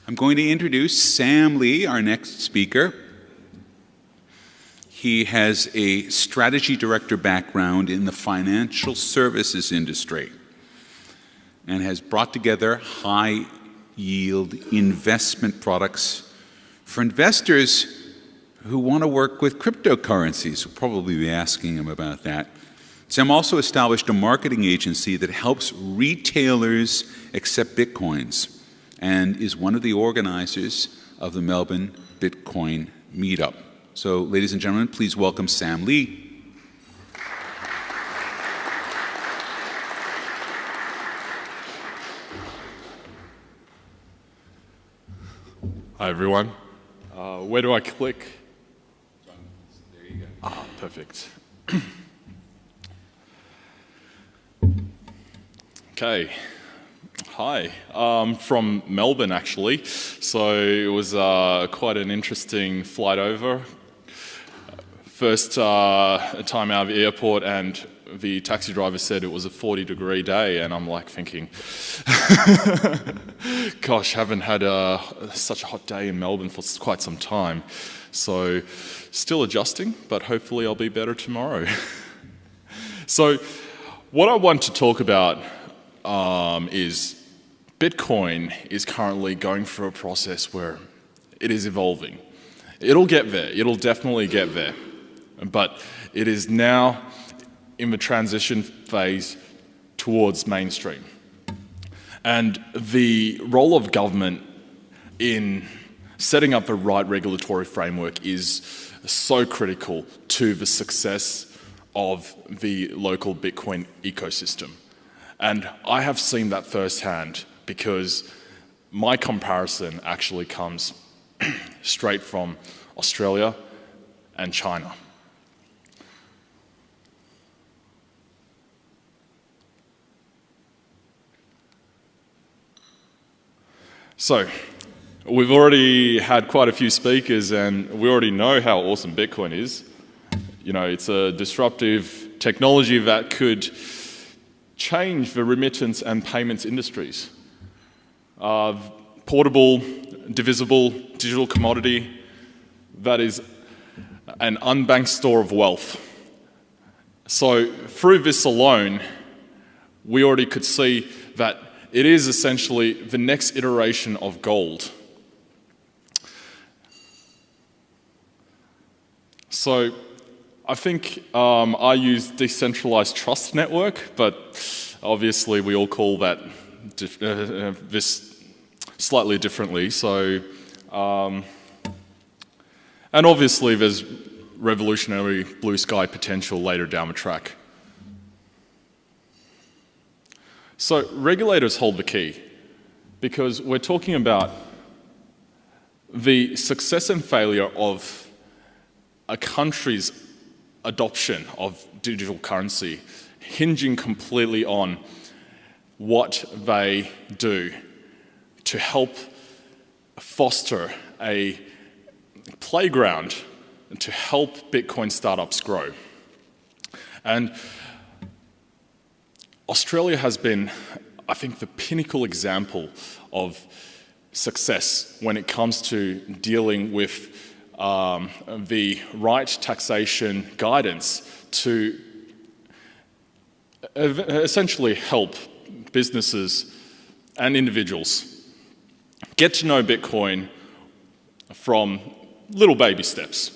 I'm going to introduce Sam Lee, our next speaker. He has a strategy director background in the financial services industry and has brought together high-yield investment products for investors who want to work with cryptocurrencies. We'll probably be asking him about that. Sam also established a marketing agency that helps retailers accept Bitcoins and is one of the organizers of the Melbourne Bitcoin Meetup. So, ladies and gentlemen, please welcome Sam Lee. Hi, everyone. Where do I click? There you go. Ah, perfect. Okay. Hi. From Melbourne, actually. So it was quite an interesting flight over. First time out of the airport, and the taxi driver said it was a 40-degree day, and I'm like thinking, gosh, haven't had such a hot day in Melbourne for quite some time. So still adjusting, but hopefully I'll be better tomorrow. So what I want to talk about is Bitcoin is currently going through a process where it is evolving. It'll get there. It'll definitely get there. But it is now in the transition phase towards mainstream. And the role of government in setting up the right regulatory framework is so critical to the success of the local Bitcoin ecosystem. And I have seen that firsthand because my comparison actually comes straight from Australia and China. So, we've already had quite a few speakers and we already know how awesome Bitcoin is. You know, it's a disruptive technology that could change the remittance and payments industries. Portable, divisible, digital commodity that is an unbanked store of wealth. So through this alone, we already could see that it is essentially the next iteration of gold. So I think I use decentralized trust network, but obviously we all call that this slightly differently. So, and obviously there's revolutionary blue sky potential later down the track. So regulators hold the key because we're talking about the success and failure of a country's adoption of digital currency hinging completely on what they do to help foster a playground to help Bitcoin startups grow. And Australia has been, I think, the pinnacle example of success when it comes to dealing with the right taxation guidance to essentially help businesses and individuals get to know Bitcoin from little baby steps.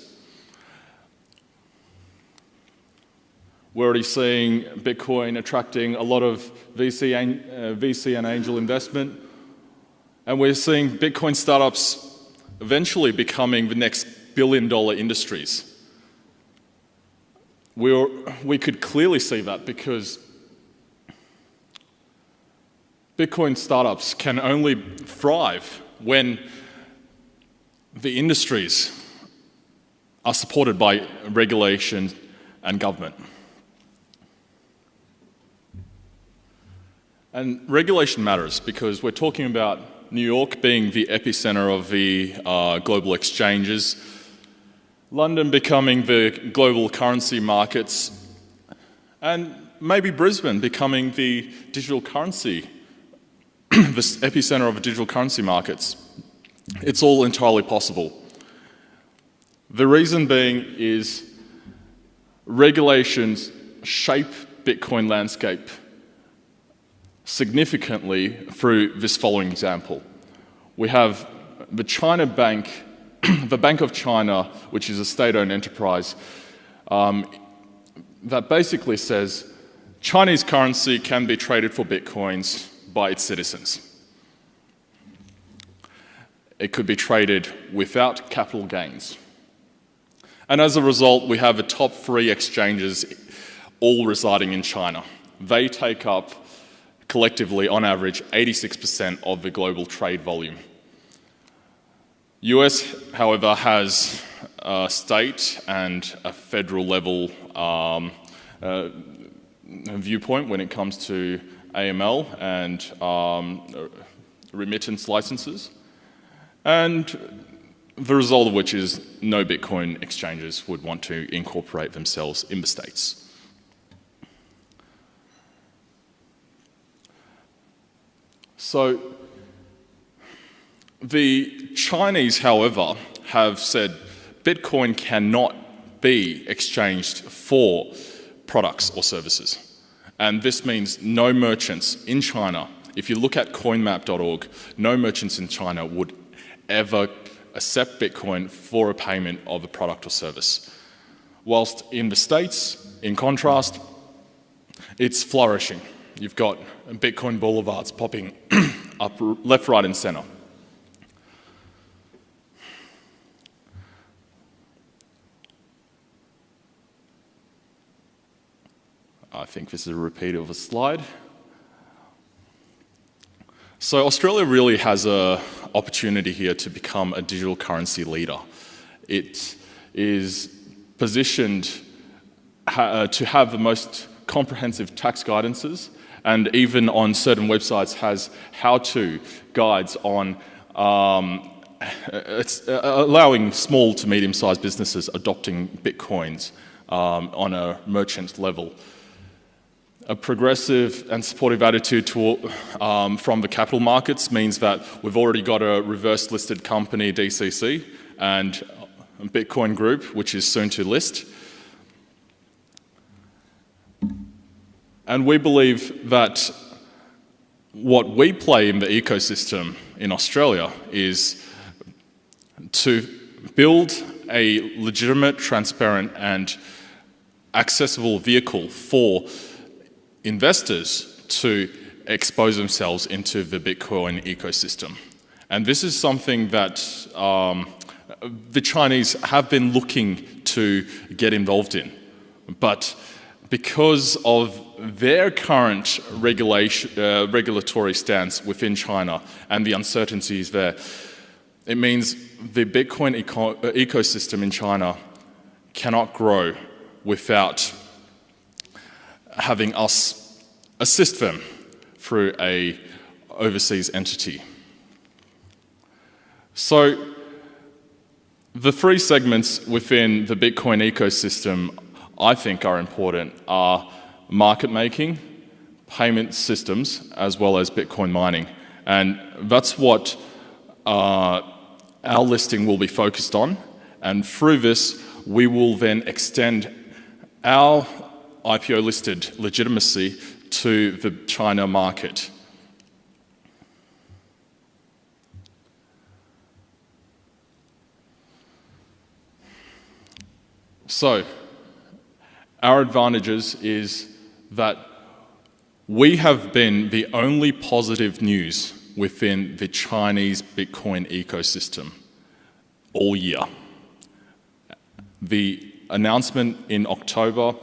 We're already seeing Bitcoin attracting a lot of VC and angel investment, and we're seeing Bitcoin startups eventually becoming the next billion-dollar industries. We could clearly see that because Bitcoin startups can only thrive when the industries are supported by regulation and government. And regulation matters because we're talking about New York being the epicenter of the global exchanges, London becoming the global currency markets, and maybe Brisbane becoming the digital currency, the epicenter of digital currency markets. It's all entirely possible. The reason being is regulations shape Bitcoin landscape significantly through this following example. We have the China Bank, the Bank of China, which is a state-owned enterprise, that basically says Chinese currency can be traded for Bitcoins by its citizens. It could be traded without capital gains. And as a result, we have the top 3 exchanges all residing in China. They take up, collectively, on average, 86% of the global trade volume. US, however, has a state and a federal level viewpoint when it comes to AML and remittance licenses. And the result of which is no Bitcoin exchanges would want to incorporate themselves in the States. So the Chinese, however, have said Bitcoin cannot be exchanged for products or services. And this means no merchants in China, if you look at coinmap.org, no merchants in China would ever accept Bitcoin for a payment of a product or service. Whilst in the States, in contrast, it's flourishing. You've got Bitcoin boulevards popping up left, right, and center. I think this is a repeat of a slide. So Australia really has an opportunity here to become a digital currency leader. It is positioned to have the most comprehensive tax guidances, and even on certain websites has how-to guides on allowing small to medium-sized businesses adopting Bitcoins on a merchant level. A progressive and supportive attitude from the capital markets means that we've already got a reverse-listed company, DCC, and a Bitcoin group, which is soon to list. And we believe that what we play in the ecosystem in Australia is to build a legitimate, transparent, and accessible vehicle for investors to expose themselves into the Bitcoin ecosystem. And this is something that the Chinese have been looking to get involved in. But because of their current regulatory stance within China and the uncertainties there, it means the Bitcoin ecosystem in China cannot grow without having us assist them through an overseas entity. So the 3 segments within the Bitcoin ecosystem I think are important are market making, payment systems, as well as Bitcoin mining. And that's what our listing will be focused on. And through this, we will then extend our IPO listed legitimacy to the China market. So, our advantages is that we have been the only positive news within the Chinese Bitcoin ecosystem all year. The announcement in October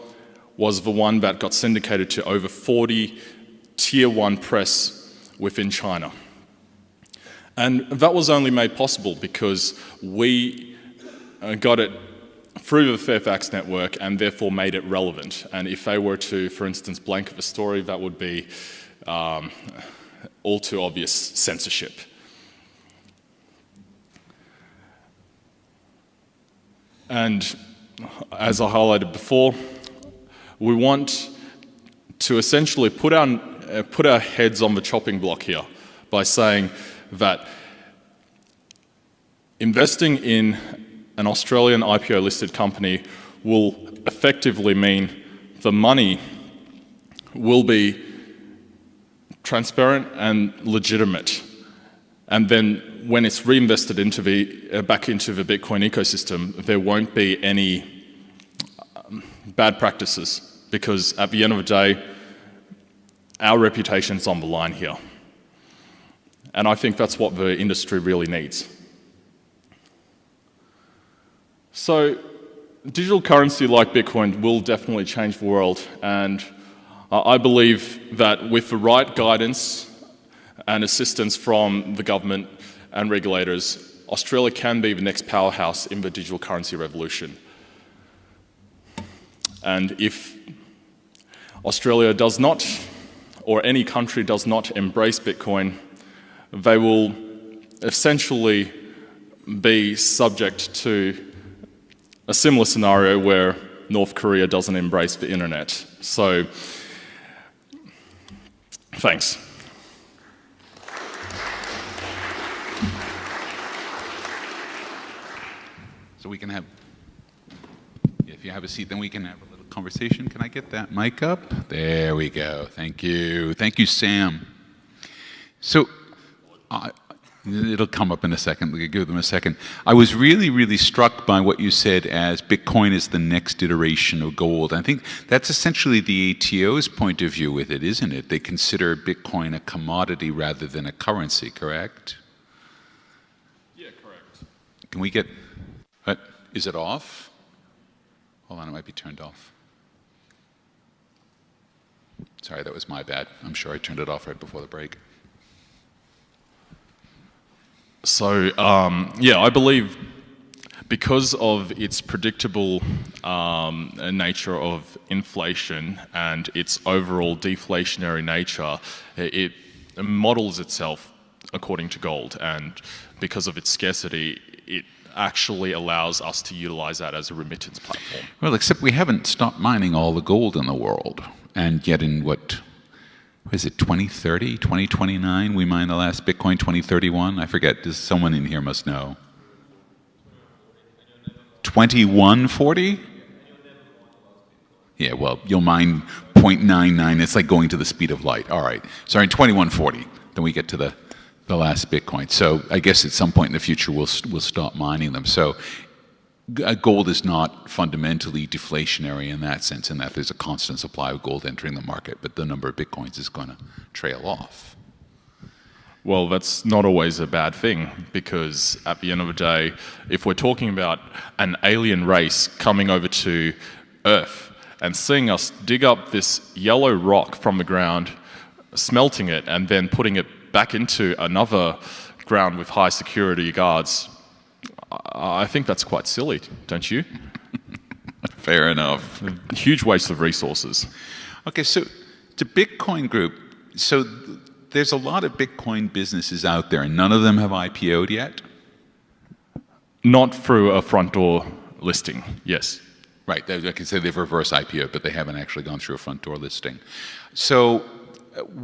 was the one that got syndicated to over 40 Tier 1 press within China. And that was only made possible because we got it through the Fairfax network and therefore made it relevant. And if they were to, for instance, blanket the story, that would be all too obvious censorship. And as I highlighted before, we want to essentially put our heads on the chopping block here by saying that investing in an Australian IPO listed company will effectively mean the money will be transparent and legitimate. And then when it's reinvested back into the Bitcoin ecosystem, there won't be any bad practices, because at the end of the day, our reputation's on the line here. And I think that's what the industry really needs. So, digital currency like Bitcoin will definitely change the world, and I believe that with the right guidance and assistance from the government and regulators, Australia can be the next powerhouse in the digital currency revolution. And if Australia does not, or any country does not embrace Bitcoin, they will essentially be subject to a similar scenario where North Korea doesn't embrace the internet. So, thanks. So we can have, if you have a seat, then we can have a little conversation. Can I get that mic up? There we go. Thank you. Thank you, Sam. So, it'll come up in a second. We'll give them a second. I was really, really struck by what you said as Bitcoin is the next iteration of gold. I think that's essentially the ATO's point of view with it, isn't it? They consider Bitcoin a commodity rather than a currency, correct? Yeah, correct. Can we get, what, is it off? Hold on, it might be turned off. Sorry, that was my bad. I'm sure I turned it off right before the break. So, yeah, I believe because of its predictable nature of inflation and its overall deflationary nature, it models itself according to gold. And because of its scarcity, it actually allows us to utilize that as a remittance platform. Well, except we haven't stopped mining all the gold in the world. And yet in what is it, 2030, 2029, we mine the last Bitcoin, 2031? I forget, someone in here must know. 2140? Yeah, well, you'll mine 0.99, it's like going to the speed of light. All right, so in 2140, then we get to the last Bitcoin. So I guess at some point in the future, we'll stop mining them. So gold is not fundamentally deflationary in that sense, in that there's a constant supply of gold entering the market, but the number of Bitcoins is going to trail off. Well, that's not always a bad thing, because at the end of the day, if we're talking about an alien race coming over to Earth and seeing us dig up this yellow rock from the ground, smelting it, and then putting it back into another ground with high security guards, I think that's quite silly, don't you? Fair enough. Huge waste of resources. Okay, so to Bitcoin Group, so there's a lot of Bitcoin businesses out there, and none of them have IPO'd yet? Not through a front door listing, yes. Right, I can say they've reverse IPO'd, but they haven't actually gone through a front door listing. So,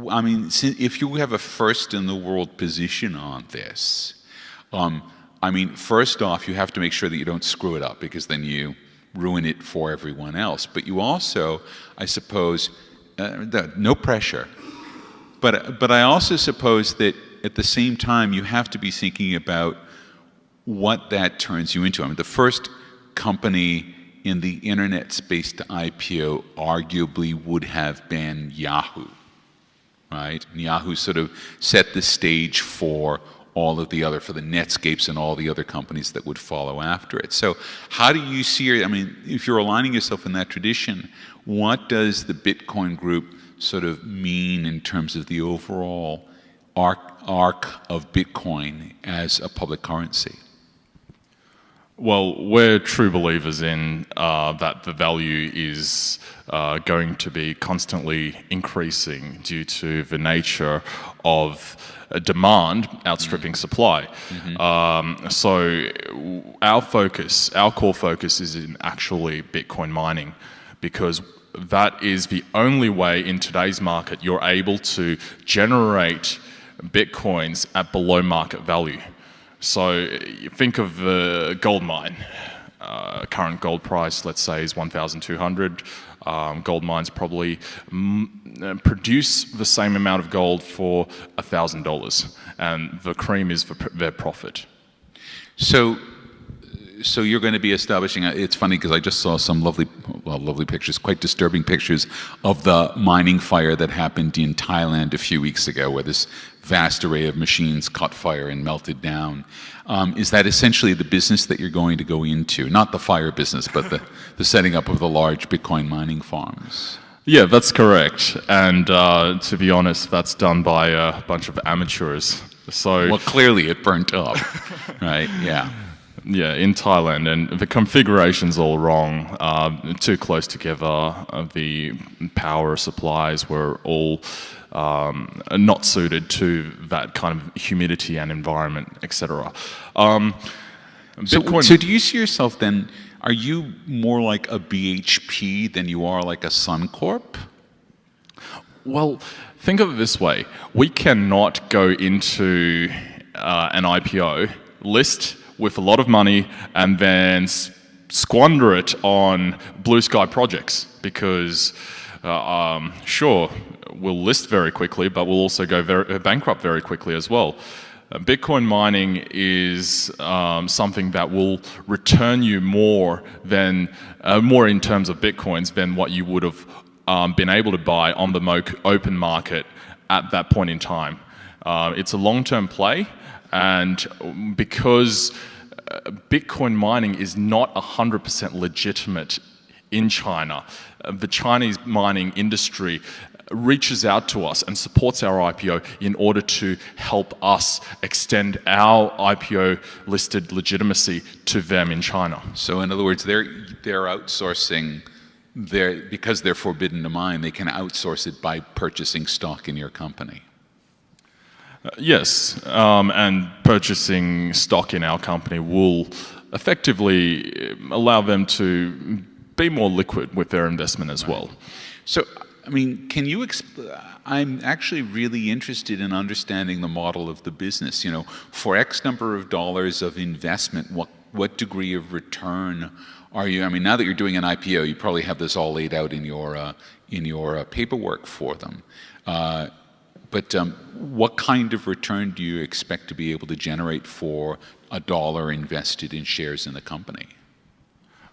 I mean, if you have a first in the world position on this, I mean, first off, you have to make sure that you don't screw it up, because then you ruin it for everyone else. But you also, I suppose, no pressure, but I also suppose that at the same time you have to be thinking about what that turns you into. I mean, the first company in the internet space to IPO arguably would have been Yahoo, right? And Yahoo sort of set the stage for all of the other, for the Netscapes and all the other companies that would follow after it. So how do you see, I mean, if you're aligning yourself in that tradition, what does the Bitcoin Group sort of mean in terms of the overall arc of Bitcoin as a public currency? Well, we're true believers in that the value is going to be constantly increasing due to the nature of demand outstripping supply. So our core focus is in actually Bitcoin mining, because that is the only way in today's market you're able to generate Bitcoins at below market value. So you think of a gold mine. Current gold price, let's say, is 1,200. Gold mines probably produce the same amount of gold for $1,000, and the cream is their profit. So you're going to be establishing, it's funny because I just saw some lovely pictures, quite disturbing pictures of the mining fire that happened in Thailand a few weeks ago, where this vast array of machines caught fire and melted down. Is that essentially the business that you're going to go into? Not the fire business, but the setting up of the large Bitcoin mining farms? Yeah, that's correct. And to be honest, that's done by a bunch of amateurs. So, well, clearly it burnt up, right? Yeah. Yeah, in Thailand, and the configuration's all wrong, too close together. The power supplies were all not suited to that kind of humidity and environment, etc. So do you see yourself then, are you more like a BHP than you are like a Suncorp? Well, think of it this way. We cannot go into an IPO, list with a lot of money, and then squander it on blue sky projects, because sure, we'll list very quickly, but we'll also go bankrupt very quickly as well. Bitcoin mining is something that will return you more in terms of Bitcoins than what you would have been able to buy on the open market at that point in time. It's a long-term play, and because Bitcoin mining is not 100% legitimate in China, the Chinese mining industry reaches out to us and supports our IPO in order to help us extend our IPO listed legitimacy to them in China. So in other words, they're outsourcing, because they're forbidden to mine, they can outsource it by purchasing stock in your company. Yes, and purchasing stock in our company will effectively allow them to be more liquid with their investment as well. So, I mean, can you I'm actually really interested in understanding the model of the business. You know, for X number of dollars of investment, what degree of return are you? I mean, now that you're doing an IPO, you probably have this all laid out in your paperwork for them. But what kind of return do you expect to be able to generate for $1 invested in shares in the company?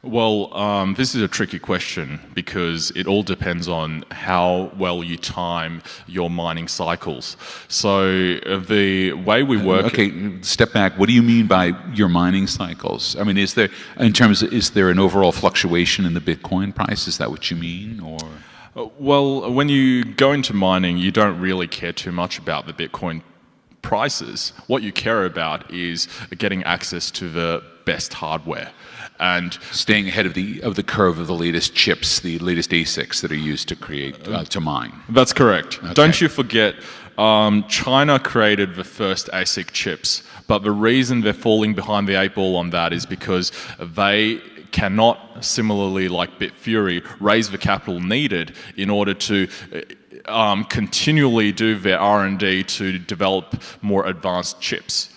Well, this is a tricky question because it all depends on how well you time your mining cycles. So the way we work... Okay, step back. What do you mean by your mining cycles? I mean, is there an overall fluctuation in the Bitcoin price? Is that what you mean, or...? Well, when you go into mining, you don't really care too much about the Bitcoin prices. What you care about is getting access to the best hardware and staying ahead of the curve of the latest chips, the latest ASICs that are used to create to mine. That's correct. Okay. Don't you forget, China created the first ASIC chips, but the reason they're falling behind the 8 ball on that is because they cannot, similarly like Bitfury, raise the capital needed in order to continually do their R&D to develop more advanced chips.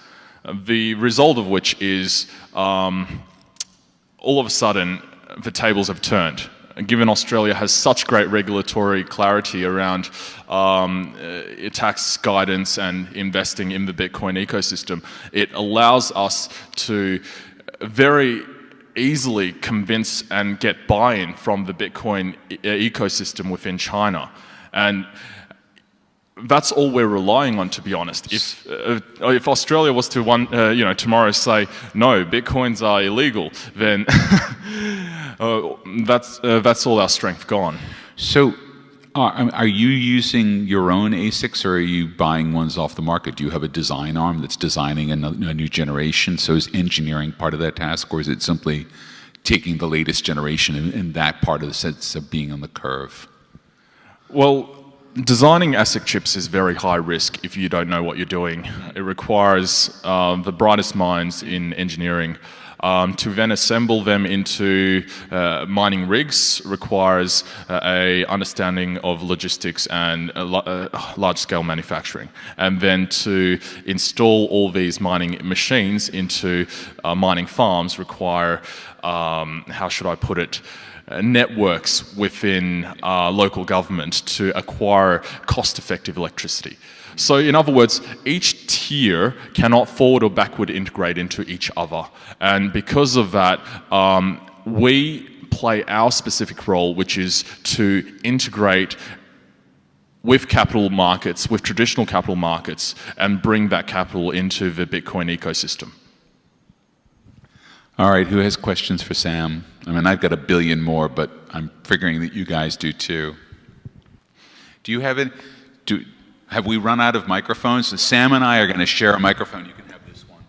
The result of which is all of a sudden the tables have turned. Given Australia has such great regulatory clarity around tax guidance and investing in the Bitcoin ecosystem, it allows us to very easily convince and get buy-in from the Bitcoin ecosystem within China. And that's all we're relying on, to be honest. If Australia was to tomorrow say, no, Bitcoins are illegal, then that's all our strength gone. So are you using your own ASICs, or are you buying ones off the market? Do you have a design arm that's designing a new generation? So is engineering part of that task, or is it simply taking the latest generation in that part of the sense of being on the curve? Well, designing ASIC chips is very high risk if you don't know what you're doing. It requires the brightest minds in engineering. To then assemble them into mining rigs requires a understanding of logistics and large-scale manufacturing. And then to install all these mining machines into mining farms require, how should I put it, networks within local government to acquire cost-effective electricity. So in other words, each tier cannot forward or backward integrate into each other. And because of that, we play our specific role, which is to integrate with capital markets, with traditional capital markets, and bring that capital into the Bitcoin ecosystem. All right, who has questions for Sam? I mean, I've got a billion more, but I'm figuring that you guys do too. Do you have it? Have we run out of microphones? So Sam and I are going to share a microphone. You can have this one.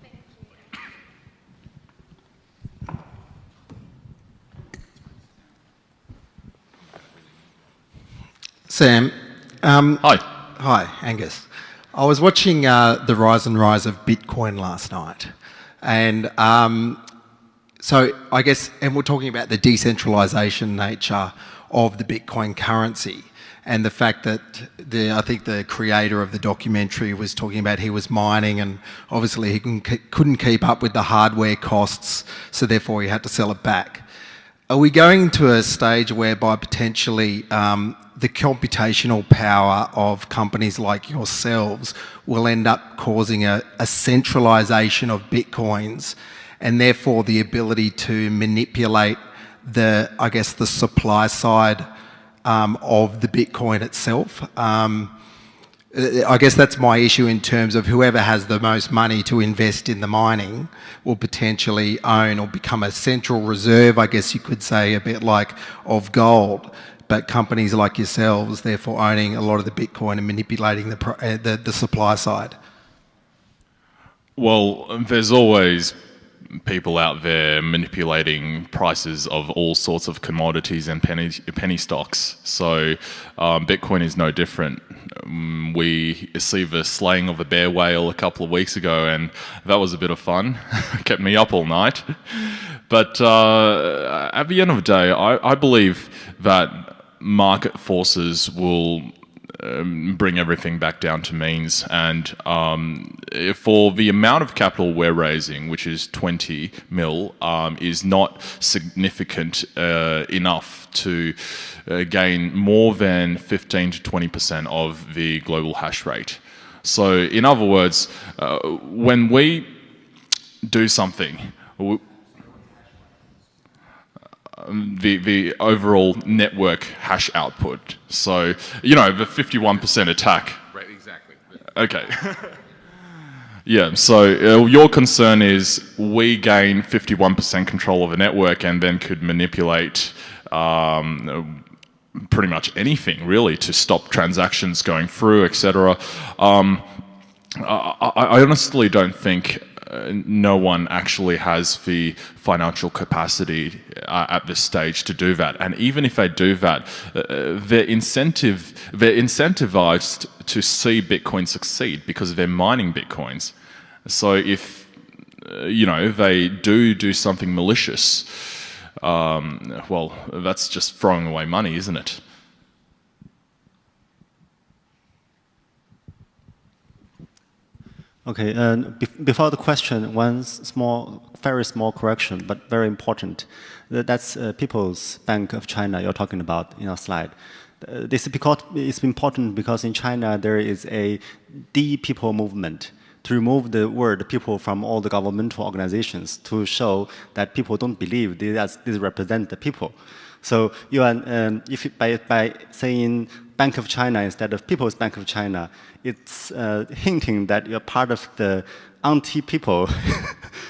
Sam. Hi. Hi, Angus. I was watching the rise and rise of Bitcoin last night, and so I guess, and we're talking about the decentralization nature of the Bitcoin currency, and the fact that I think the creator of the documentary was talking about he was mining, and obviously he couldn't keep up with the hardware costs, so therefore he had to sell it back. Are we going to a stage whereby potentially the computational power of companies like yourselves will end up causing a centralization of Bitcoins, and therefore the ability to manipulate the, I guess, the supply side of the Bitcoin itself? I guess that's my issue in terms of whoever has the most money to invest in the mining will potentially own or become a central reserve, I guess you could say, a bit like of gold. But companies like yourselves, therefore owning a lot of the Bitcoin and manipulating the supply side. Well, there's always people out there manipulating prices of all sorts of commodities and penny stocks. So Bitcoin is no different. We see the slaying of a bear whale a couple of weeks ago, and that was a bit of fun. Kept me up all night. But at the end of the day, I believe that market forces will bring everything back down to means, and for the amount of capital we're raising, which is 20 mil, is not significant enough to gain more than 15 to 20% of the global hash rate. So in other words, when we do something, the overall network hash output. So, you know, the 51% attack. Right, exactly. Okay. Yeah, so your concern is we gain 51% control of the network and then could manipulate pretty much anything, really, to stop transactions going through, etc. I honestly don't think no one actually has the financial capacity at this stage to do that. And even if they do that, they're incentivized to see Bitcoin succeed because they're mining Bitcoins. So if they do something malicious, well, that's just throwing away money, isn't it? Okay, before the question, one very small correction, but very important. That's People's Bank of China you're talking about in your slide. This is important because in China there is a de-people movement to remove the word people from all the governmental organizations to show that people don't believe these represent the people. So you are, by saying Bank of China instead of People's Bank of China, it's hinting that you're part of the anti-people,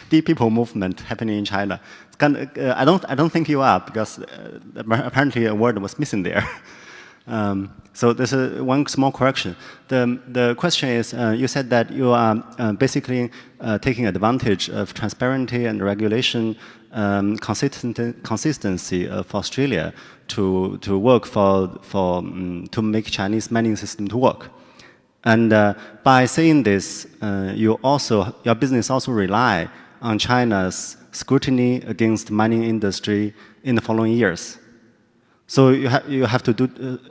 de-people movement happening in China. It's kind of, I don't think you are, because apparently a word was missing there. So there's one small correction. The question is, you said that you are basically taking advantage of transparency and regulation consistency of Australia to work to make Chinese mining system to work. And by saying this, your business also rely on China's scrutiny against mining industry in the following years. So you have to do,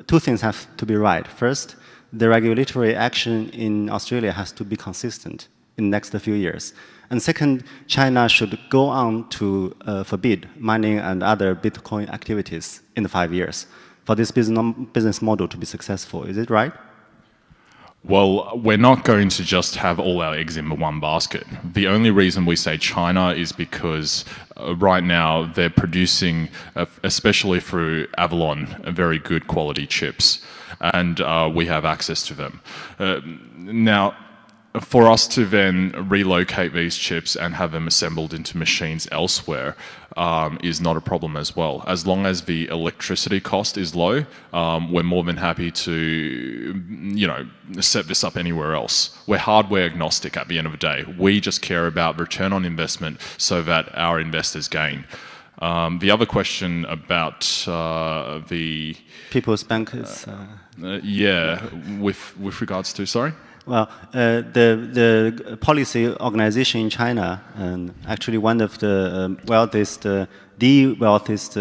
two things have to be right. First, the regulatory action in Australia has to be consistent in the next few years. And second, China should go on to forbid mining and other Bitcoin activities in the 5 years for this business model to be successful. Is it right? Well, we're not going to just have all our eggs in one basket. The only reason we say China is because right now they're producing, especially through Avalon, very good quality chips, and we have access to them. Now, for us to then relocate these chips and have them assembled into machines elsewhere is not a problem as well. As long as the electricity cost is low, we're more than happy to, you know, set this up anywhere else. We're hardware agnostic at the end of the day. We just care about return on investment so that our investors gain. The other question about the People's Bank is... yeah, with regards to, sorry? Well, the policy organization in China, and actually one of the wealthiest, the wealthiest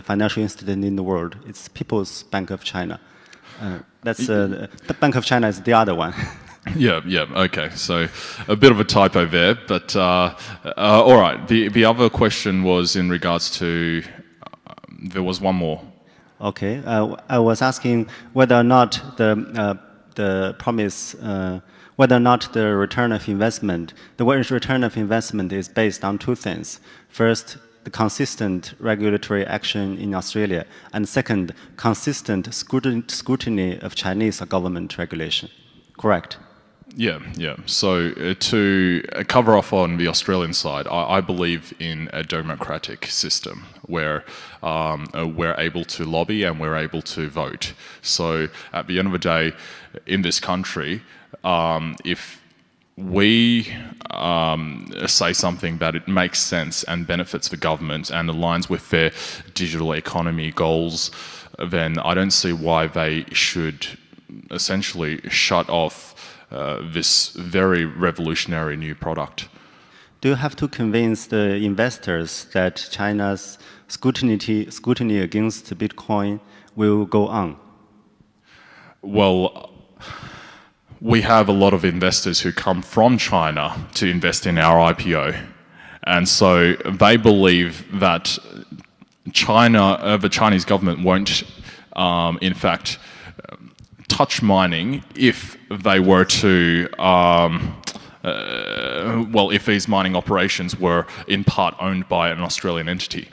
financial institution in the world, it's People's Bank of China. The Bank of China is the other one. Yeah, okay. So a bit of a typo there, but all right. The other question was in regards to, there was one more. Okay, I was asking whether or not the promise, whether or not the return of investment, the return of investment is based on two things. First, the consistent regulatory action in Australia, and second, consistent scrutiny of Chinese government regulation. Correct? Yeah. So to cover off on the Australian side, I believe in a democratic system where we're able to lobby and we're able to vote. So at the end of the day, in this country, if we say something that it makes sense and benefits the government and aligns with their digital economy goals, then I don't see why they should essentially shut off this very revolutionary new product. Do you have to convince the investors that China's scrutiny against Bitcoin will go on? Well, we have a lot of investors who come from China to invest in our IPO. And so they believe that the Chinese government won't, in fact, touch mining if they were to, well, if these mining operations were in part owned by an Australian entity.